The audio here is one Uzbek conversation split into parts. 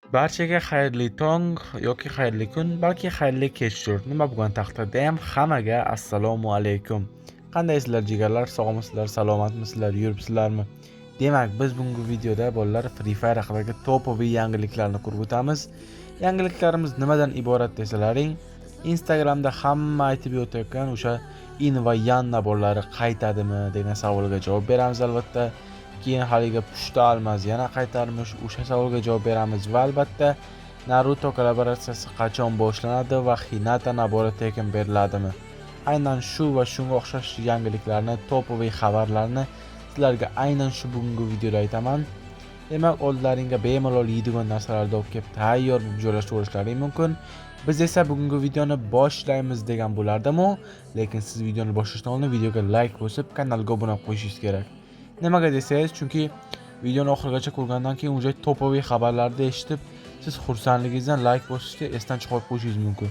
Barchaga xayrli tong yoki xayrli kun, balki xayrli kechdir. Nima bo'lgan taqdirda ham hammaga assalomu alaykum. Qandaysizlar jigarlar, sog'misizlar, salomatmisizlar, yuribsizlarmi? Demak, biz bugungi videoda bolalar Free Fire haqidagi topoviy yangiliklarni ko'rib o'tamiz. Yangiliklarimiz nimadan iborat desalaring, Instagramda hamma aytib o'tayotgan o'sha In va Yan naborlari qaytadimi degan savolga javob beramiz albatta. Keyin haliga pushta almaz yana qaytarmish, o'sha savolga javob beramiz va albatta Naruto kollaboratsiyasi qachon boshlanadi va Hinata nabori tekin beriladimi? Aynan shu va shunga o'xshash yangiliklarni, topoviy xabarlarni sizlarga aynan shu bugungi videoda aytaman. Demak, oldlaringga bemalol yeydigan narsalarni olib kelib tayyor bo'lib joylashtirib olishlaring mumkin. Biz esa bugungi videoni boshlaymiz degan bo'lardim-u, lekin siz videoni boshlashdan oldin videoga like bosib, kanalga obuna bo'lib qo'yishingiz kerak. Nimaga desangiz, chunki videoni oxirigacha ko'rgandan keyin o'sha topoviy xabarlarni eshitib, siz xursandligingizdan like bosishni esdan chiqarib qo'yishingiz mumkin.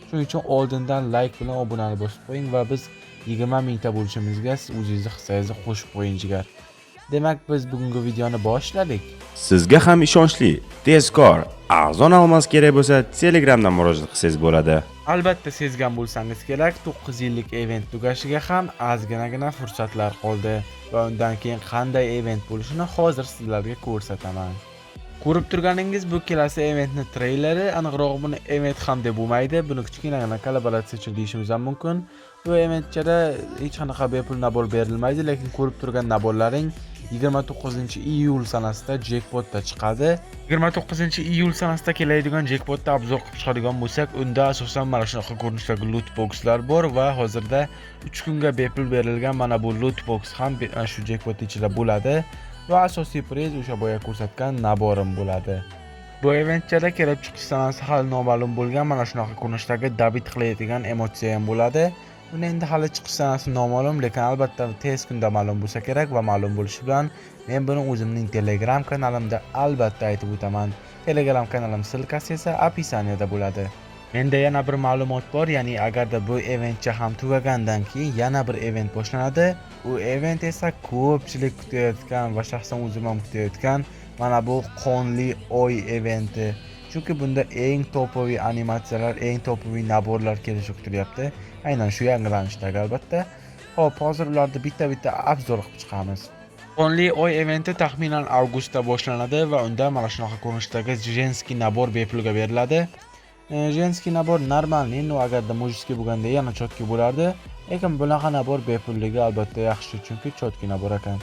Shuning uchun oldindan like bilan obunani bosib qo'ying va biz 20 mingta bo'lishimizga siz o'zingizni hissangizni qo'shib qo'ying jigar. Demak, biz bugungi videoni boshladik. Sizga ham ishonchli, tezkor, arzon olmos kerak bo'lsa, Telegramdan murojaat qilsangiz bo'ladi. Albatta sezgan bo'lsangiz kerak, 9 yillik event tugashiga ham ozginagina fursatlar qoldi va undan keyin qanday event bo'lishini hozir sizlarga ko'rsataman. Ko'rib turganingiz bu kelasi eventni treyleri, aniqroq buni event ham deb bo'lmaydi, buni kichkinagina kollaboratsiya deyishimiz ham mumkin. Bu eventchada hech qanaqa bepul nabor berilmaydi, lekin ko'rib turgan naborlaring 29-iyul sanasida jackpotda chiqadi. 29-iyul sanasida keladigan jackpotda obzor qilib chiqadigan bo'lsak, unda asosan mana shunaqa ko'rinishdagi loot boxlar bor va hozirda 3 kunga bepul berilgan mana bu loot box ham shu jackpot ichida bo'ladi. Va asosiy priz o'sha boya ko'rsatgan naborim bo'ladi. Bu eventchada kelib chiqish sanasi hali noma'lum bo'lgan mana shunaqa ko'rinishdagi David qilayotgan emotsiya ham bo'ladi. Buni endi hali chiqish sanasi noma'lum, lekin albatta tez kunda ma'lum bo'lsa kerak va ma'lum bo'lishi bilan men buni o'zimning Telegram kanalimda albatta aytib o'taman. Telegram kanalim silkasi esa opisaniyada bo'ladi. Menda yana bir ma'lumot bor, ya'ni agarda bu eventcha ham tugagandan keyin yana bir event boshlanadi. U event esa ko'pchilik kutayotgan va shaxsan o'zim ham kutayotgan mana bu qonli oy eventi. Chunki bunda eng topoviy animatsiyalar, eng topoviy naborlar kelishi kutilyapti. Aynan shu yangilanishdagi albatta. Hop, hozir ularni bitta-bitta obzor qilib chiqamiz. Qonli oy eventi taxminan avgustda boshlanadi va unda mana shunaqa ko'rinishdagi jenskiy nabor bepulga beriladi. Jenskiy nabor normalniy, no agarda mujskiy bo'lganda yana chotki bo'lardi, lekin bunaqa nabor bepulligi albatta yaxshi, chunki chotki nabor ekan.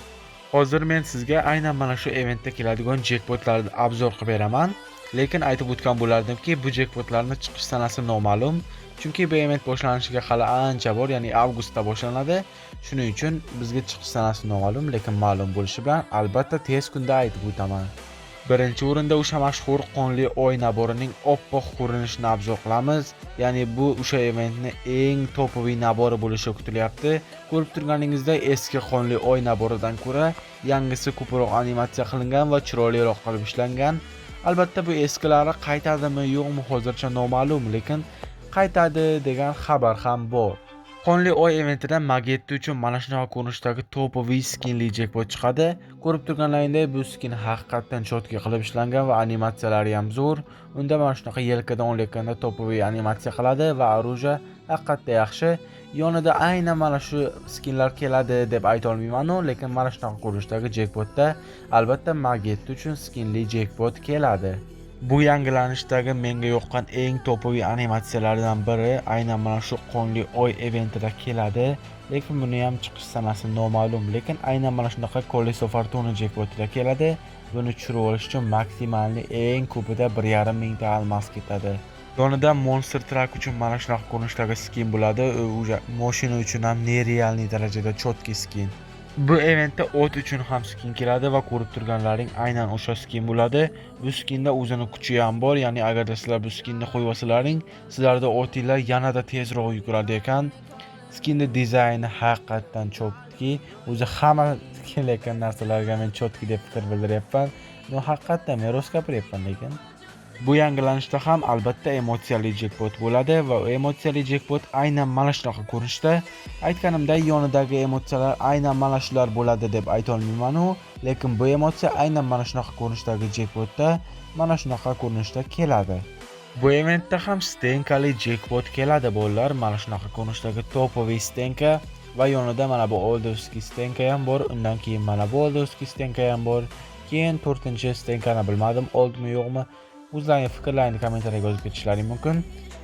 Hozir men sizga aynan mana shu eventda keladigan jackpotlarni obzor qilib beraman, lekin aytib o'tgan bo'lardimki, bu jackpotlarning chiqish sanasi noma'lum, chunki bu event boshlanishiga hali ancha bor, ya'ni avgustda boshlanadi. Shuning uchun bizga chiqish sanasi noma'lum, lekin ma'lum bo'lishi bilan albatta tez kunda aytib o'taman. Birinchi o'rinda o'sha mashhur qonli oy naborining oppoq ko'rinishini obzor qilamiz. Ya'ni bu o'sha eventning eng topoviy nabori bo'lishi kutilyapti. Ko'rib turganingizdek, eski qonli oy naboridan ko'ra yangisi ko'proq animatsiya qilingan va chiroyliroq qilib ishlangan. Albatta bu eskilari qaytadimi yo'qmi hozircha noma'lum, lekin qaytadi degan xabar ham bor. Qonli oy eventida Magetti uchun mana shunaqa ko'rinishdagi topoviy skinli jackpot chiqadi. Ko'rib turganlaringdek, bu skin haqiqatan chotki qilib ishlangan va animatsiyalari ham zo'r. Unda mana shunaqa yelkadan olayotganda topoviy animatsiya qiladi va oruja haqiqatda yaxshi. Yonida aynan mana shu skinlar keladi deb ayta olmayman, lekin mana shunaqa ko'rinishdagi jackpotda albatta Magetti uchun skinli jackpot keladi. Bu yangilanishdagi menga yoqqan eng topoviy animatsiyalardan biri aynan mana shu qonli oy eventida keladi, lekin buni ham chiqish sanasi noma'lum, lekin aynan mana shunaqa Koleso Fortuna jackpotida keladi. Buni tushirib olish uchun maksimalni eng ko'pida 1,5 mingta almos ketadi. Yonida Monster Truck uchun mana shunaqa ko'rinishdagi skin bo'ladi. O'sha mashina uchun ham nerealniy darajada chotki skin. Bu eventda o't uchun ham skin keladi va ko'rib turganlaring aynan o'sha skin bo'ladi. Bu skinda o'zini kuchi ham bor, ya'ni agarda sizlar bu skinni qo'yib olsalaring, sizlarda o'tinglar yanada tezroq yuguradi ekan. Skinning dizayni haqiqatan chotki. O'zi hamma kelayotgan narsalarga men chotki deb fikr bildiryapman. Bu haqiqatan men rost gapiryapman lekin. Bu yangilanishda ham albatta emotsiyali jackpot bo'ladi va emotsiyali jackpot aynan mana shunaqa ko'rinishda. Aytganimdek, yonidagi emotsiyalar aynan mana shular bo'ladi deb ayta olmayman-u, lekin bu emotsiya aynan mana shunaqa ko'rinishdagi jackpotda mana shunaqa ko'rinishda keladi. Bu eventda ham stenkali jackpot keladi bolalar. Mana shunaqa ko'rinishdagi topoviy stenka va yonida mana bu oldovskiy stenka ham bor. Undan keyin mana bu oldovskiy stenka ham bor. Keyin 4-stenkani bilmadim, oldimi yo'qmi? O'zlaringiz fikrlaringizni kommentariyga yozib ketishlaring mumkin.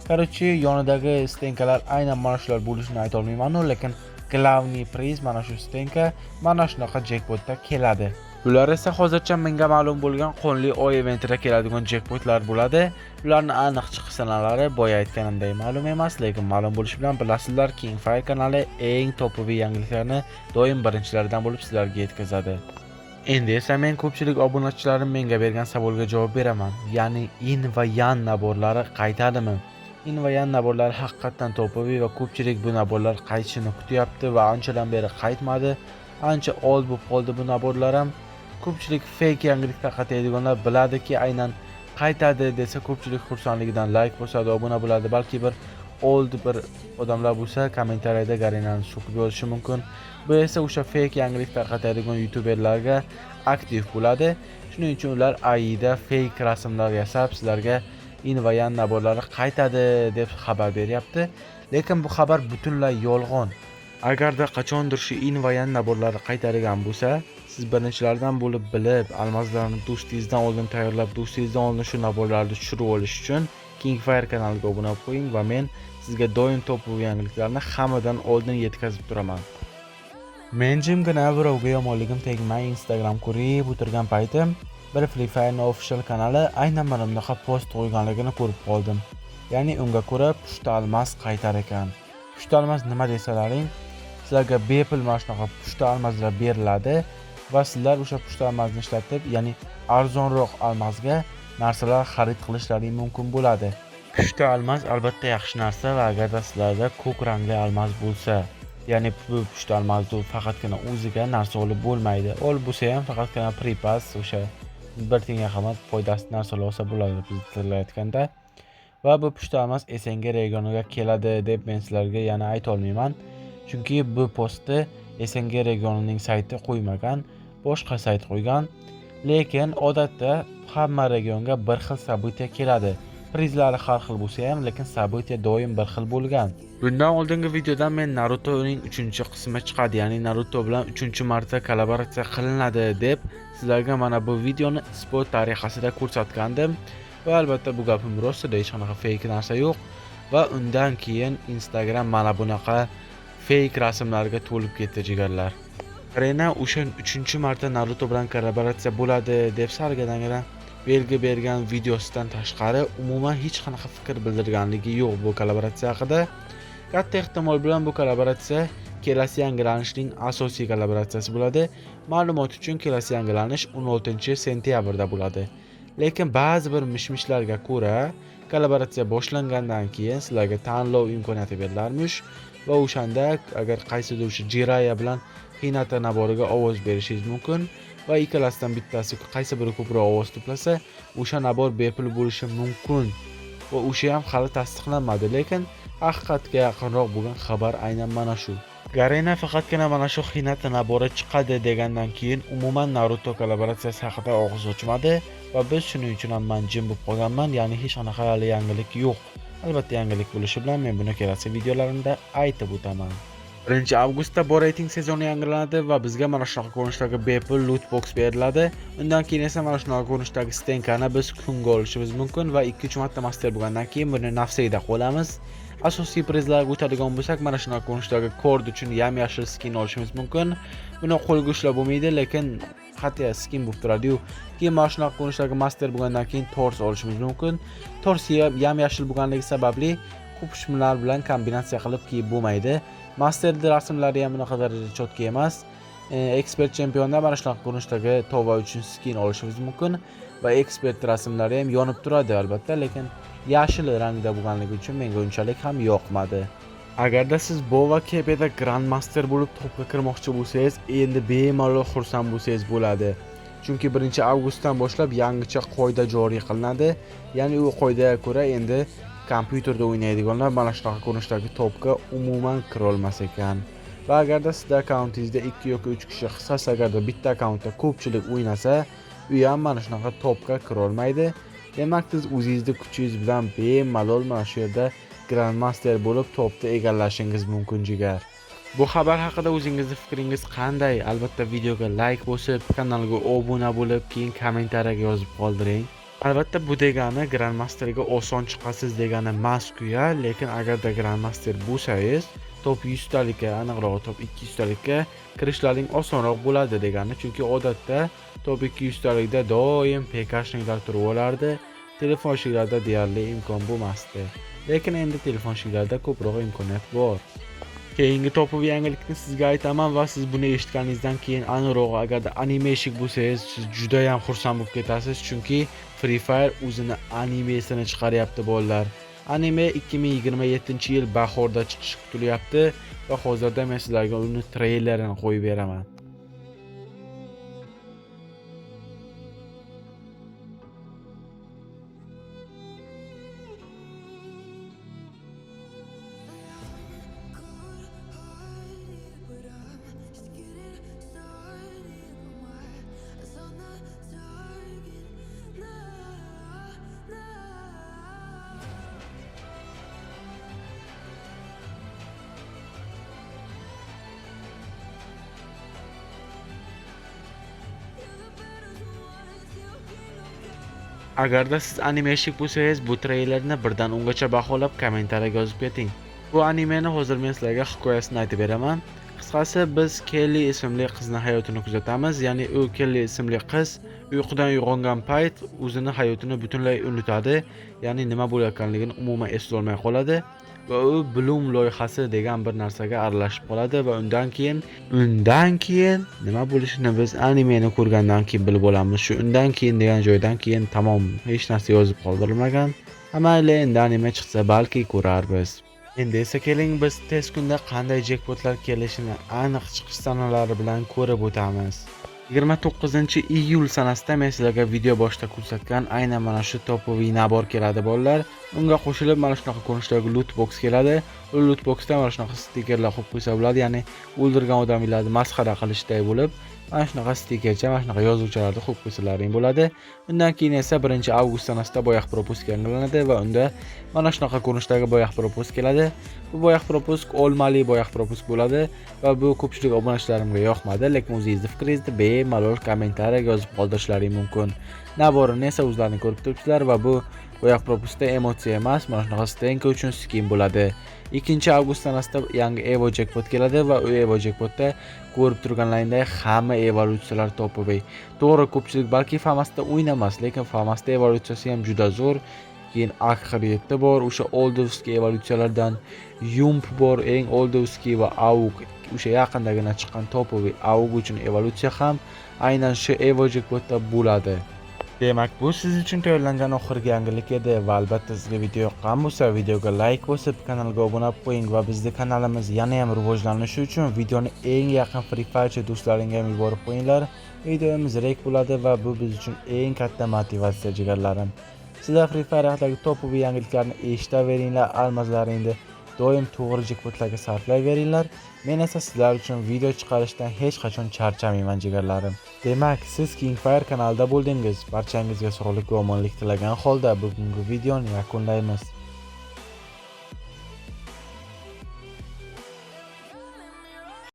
Короче, yonidagi stenkalar aynan mana shular bo'lishini ayta olmayman, lekin glavniy priz mana shu stenka mana shunaqa jackpotda keladi. Bular esa hozircha menga ma'lum bo'lgan qonli oy eventida keladigan jackpotlar bo'ladi. Ularning aniq chiqish sanalari boya aytganimdek ma'lum emas, lekin ma'lum bo'lishi bilan bilasizlar, Kingfire kanali eng topoviy yangiliklarni doim birinchilardan bo'lib sizlarga yetkazadi. Endi esa men ko'pchilik obunachilarim menga bergan savolga javob beraman. Ya'ni in va yan naborlari qaytadimi? In va yan naborlari haqiqatan topoviy va ko'pchilik bu naborlar qaytishini kutyapti va anchadan beri qaytmadi. Ancha old bo'lib qoldi bu naborlar ham. Ko'pchilik fake yangilik tarqatadiganlar biladiki, aynan qaytadi desa ko'pchilik xursandligidan like bosadi, obuna bo'ladi. Balki bir old bir odamlar bo'lsa, kommentariyada Garinani so'kib yozishi mumkin. Bu esa o'sha fake yangilik tarqatadigan youtuberlarga aktiv bo'ladi. Shuning uchun ular AIda fake rasmlar yasab sizlarga in va yan naborlari qaytadi deb xabar beryapti. Lekin bu xabar butunlay yolg'on. Agarda qachondir shu in va yan naborlari qaytadigan bo'lsa, siz birinchilardan bo'lib bilib, almazlarni do'stingizdan oldin tayyorlab, do'stingizdan oldin shu naborlarni tushirib olish uchun Kingfire kanaliga obuna bo'lib qo'ying va men sizga doim topoviy yangiliklarni hammadan oldin yetkazib turaman. Men jimgina birovga yomonligim tegmay Instagram ko'rib o'tirgan paytim bir Free Fire official kanali aynan mana bunaqa post qo'yganligini ko'rib qoldim. Ya'ni unga ko'ra pushta almas qaytar ekan. Pushta almas nima desalaring, sizlarga bepul mana shunaqa pushta almaslar beriladi va sizlar o'sha pushta almasni ishlatib, ya'ni arzonroq almasga narsalar xarid qilishlaring mumkin bo'ladi. Pushta almas albatta yaxshi narsa va agarda sizlarda ko'k rangli almas bo'lsa, ya'ni bu pushta almasni faqatgina o'ziga narsa olib bo'lmaydi. Olib bo'lsa ham faqatgina pripas o'sha bir tiyinga qimmat foydasiz narsalar olsa bo'ladi biz tilayotganda. Va bu pushta almas SNG regioniga keladi deb men sizlarga yana ayta olmayman. Chunki bu postni SNG regionining sayti qo'ymagan, boshqa sayt qo'ygan. Lekin odatda hamma regionga bir xil sabitiya keladi. Prizlari har xil bo'lsa ham, lekin sabitiya doim bir xil bo'lgan. Bundan oldingi videoda men Narutoning 3-qismi chiqadi, ya'ni Naruto bilan 3-marta kollaboratsiya qilinadi deb sizlarga mana bu videoni isbot tariqasida ko'rsatgandim. Va albatta bu gapim rostida hech qanaqa fake narsa yo'q va undan keyin Instagram mana bunaqa fake rasmlarga to'lib ketdi jigarlar. Arena o'sha 3-marta Naruto bilan kollaboratsiya bo'ladi deb sargadangina belgi bergan videosidan tashqari umuman hech qanaqa fikr bildirganligi yo'q bu kollaboratsiya haqida. Katta ehtimol bilan bu kollaboratsiya kelasi yangilanishning asosiy kollaboratsiyasi bo'ladi. Ma'lumot uchun kelasi yangilanish 16-sentyabrda bo'ladi. Lekin ba'zi bir mishmishlarga ko'ra, kollaboratsiya boshlangandan keyin sizlarga tanlov imkoniyati berilarmish va o'shanda agar qaysidir o'sha Jiraiya bilan Hinata naboriga ovoz berishingiz mumkin va ikkalasidan bittasi qaysi biri ko'proq ovoz to'plasa, o'sha nabor bepul bo'lishi mumkin. Va o'sha ham hali tasdiqlanmadi, lekin haqiqatga yaqinroq bo'lgan xabar aynan mana shu. Garena faqatgina mana shu Hinata nabori chiqadi degandan keyin umuman Naruto kollaboratsiyasi haqida og'iz ochmadi va biz shuning uchun ham men jim bo'lib qolganman, ya'ni hech qanaqa hali yangilik yo'q. Albatta yangilik bo'lishi bilan men buni kelasi videolarimda aytib o'taman. 1-avgustda Bo Rating sezoni yangilanadi va bizga mana shunaqa ko'rinishdagi bepul loot box beriladi. Undan keyin esa mana shunaqa ko'rinishdagi stenkani biz kunga olishimiz mumkin va 2-3 marta master bo'lgandan keyin buni nafsida qo'lamiz. Asosiy prizlarga o'tadigan bo'lsak, mana shunaqa ko'rinishdagi kord uchun yam-yashil skin olishimiz mumkin. Buni qo'lga ushlab bo'lmaydi, lekin qat'iy skin bo'lib turadi-yu. Keyin mana shunaqa ko'rinishdagi master bo'lgandan keyin tors olishimiz mumkin. Tors yam-yashil bo'lganligi sababli ko'p shimlar bilan kombinatsiya qilib kiyib bo'lmaydi. Masterda rasmlari ham unaqa darajada cho'tka emas. Expert chempionda mana shunaqa ko'rinishdagi tova uchun skin olishimiz mumkin va expert rasmlari ham yonib turadi albatta, lekin yashil rangda bo'lganligi uchun menga unchalik ham yoqmadi. Agarda siz Bo va Kebeda Grandmaster bo'lib topga kirmoqchi bo'lsangiz, endi bemalol xursand bo'lsangiz bo'ladi. Chunki 1-avgustdan boshlab yangicha qoida joriy qilinadi. Ya'ni u qoidaga ko'ra endi kompyuterda o'ynaydiganlar mana shunaqa ko'rinishdagi topga umuman kira olmas ekan. Va agarda sizda akkauntingizda 2 yoki 3 kishi, qisqasi agarda bitta akkauntda ko'pchilik o'ynasa, u ham mana shunaqa topga kira olmaydi. Demak, siz o'zingizning kuchingiz bilan bemalol mana shu yerda Grandmaster bo'lib topni egallashingiz mumkin jigar. Bu xabar haqida o'zingizning fikringiz qanday? Albatta videoga like bosib, kanalga obuna bo'lib, keyin kommentariyaga yozib qoldiring. Albatta bu degani Grandmasterga oson chiqasiz degani emas-ku-ya, lekin agarda Grandmaster bo'lsangiz, top 100 talikka, aniqroq top 200 talikka kirishlaring osonroq bo'ladi degani. Chunki odatda top 200 talikda doim PKshniklar turib olardi. Telefonshiklarda deyarli imkon bo'lmasdi. Lekin endi telefonshiklarda ko'proq imkoniyat bor. Keyingi topoviy yangilikni sizga aytaman va siz buni eshitganingizdan keyin aniqroq agarda animeshik bo'lsangiz, siz juda ham xursand bo'lib ketasiz, chunki Free Fire o'zini animesini chiqaryapti bolalar. Anime 2027-yil bahorda chiqishi kutilyapti va hozirda men sizlarga uni treylerini qo'yib beraman. Agarda siz animeshik bo'lsangiz, bu treylerni 1 dan 10 gacha baholab kommentariyaga yozib keting. Bu animeni hozir men sizlarga hikoyasini aytib beraman. Qisqasi, biz Kelly ismli qizni hayotini kuzatamiz. Ya'ni u Kelly ismli qiz uyqudan uyg'ongan payt o'zini hayotini butunlay unutadi. Ya'ni nima bo'layotganligini umuman eslay olmay qoladi va u Bloom loyihasi degan bir narsaga aralashib qoladi va undan keyin nima bo'lishini biz animeni ko'rgandan keyin bilib olamiz. Shu undan keyin degan joydan keyin tamom hech narsa yozib qoldirilmagan. Mayli, endi anime chiqsa balki ko'rarmiz. Endi esa keling biz tez kunda qanday jackpotlar kelishini aniq chiqish sanalari bilan ko'rib o'tamiz. 29-iyul sanasida men sizlarga video boshida ko'rsatgan aynan mana shu topoviy nabor keladi bolalar. Unga qo'shilib mana shunaqa ko'rinishdagi loot box keladi. Bu loot boxda mana shunaqa stikerlar qo'yib qo'ysa bo'ladi, ya'ni o'ldirgan odamlarni masxara qilishday bo'lib, mana shunaqa stikercha, mana shunaqa yozuvchilarni qo'yib qo'ysalaring bo'ladi. Undan keyin esa 1-avgust sanasida boyaq propustka yangilanadi va unda mana shunaqa ko'rinishdagi boyaq propustka keladi. Bu boyaq propusk olmali boyaq propusk bo'ladi va bu ko'pchilik obunachilarimga yoqmadi, lekin o'zingizning fikringizni bemalol kommentariyaga yozib qoldirishlaring mumkin. Naborini esa o'zlaringiz ko'rib turibsizlar va bu boyaq propuskda emotsiya emas, mana shunaqa stenka uchun skin bo'ladi. 2-avgust sanasida yangi Evo jackpot keladi va u Evo jackpotda ko'rib turganlaringdek hamma evolyutsiyalar topoviy. To'g'ri, ko'pchilik balki Famasda o'ynamas, lekin Famasda evolyutsiyasi ham juda zo'r. Keyin Akhiriyatda bor, o'sha oldovskiy evolyutsiyalardan Yump bor, eng oldovskiy va Aug, o'sha yaqindagina chiqqan topoviy Aug uchun evolyutsiya ham aynan shu Evo jackpotda bo'ladi. Demak, bu siz uchun tayyorlangan oxirgi yangilik edi va albatta sizga video yoqqan bo'lsa, videoga like bosib, kanalga obuna bo'lib qo'ying va bizning kanalimiz yana ham rivojlanishi uchun videoni eng yaqin Free Fire do'stlaringga ham yuborib qo'yinglar. Videomiz rek bo'ladi va bu biz uchun eng katta motivatsiya jigarlarim. Sizlar Free Fire haqidagi topoviy yangiliklarni eshitaveringlar, almazlaringni doim to'g'ri jackpotlarga sarflayveringlar. Men esa sizlar uchun video chiqarishdan hech qachon charchamayman jigarlarim. Demak, siz Kingfire kanalida bo'ldingiz. Barchangizga sog'lik va omonlik tilagan holda bugungi videoni yakunlaymiz.